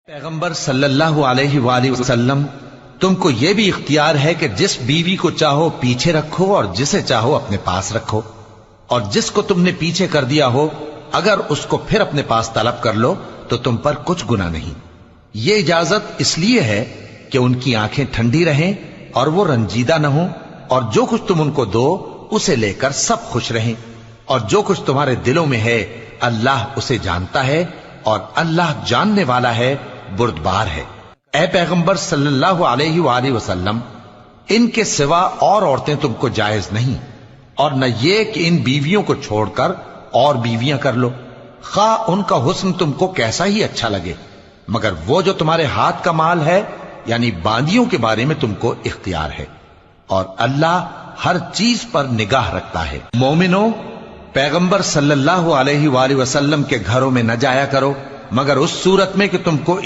پیغمبر صلی اللہ علیہ وآلہ وسلم، تم کو یہ بھی اختیار ہے کہ جس بیوی کو چاہو پیچھے رکھو اور جسے چاہو اپنے پاس رکھو، اور جس کو تم نے پیچھے کر دیا ہو اگر اس کو پھر اپنے پاس طلب کر لو تو تم پر کچھ گناہ نہیں۔ یہ اجازت اس لیے ہے کہ ان کی آنکھیں ٹھنڈی رہیں اور وہ رنجیدہ نہ ہوں، اور جو کچھ تم ان کو دو اسے لے کر سب خوش رہیں، اور جو کچھ تمہارے دلوں میں ہے اللہ اسے جانتا ہے، اور اللہ جاننے والا ہے، بردبار ہے۔ اے پیغمبر صلی اللہ علیہ وآلہ وسلم، ان کے سوا اور عورتیں تم کو جائز نہیں، اور نہ یہ کہ ان بیویوں کو چھوڑ کر اور بیویاں کر لو، خواہ ان کا حسن تم کو کیسا ہی اچھا لگے، مگر وہ جو تمہارے ہاتھ کا مال ہے یعنی باندیوں کے بارے میں تم کو اختیار ہے، اور اللہ ہر چیز پر نگاہ رکھتا ہے۔ مومنو، پیغمبر صلی اللہ علیہ وآلہ وسلم کے گھروں میں نہ جایا کرو مگر اس صورت میں کہ تم کو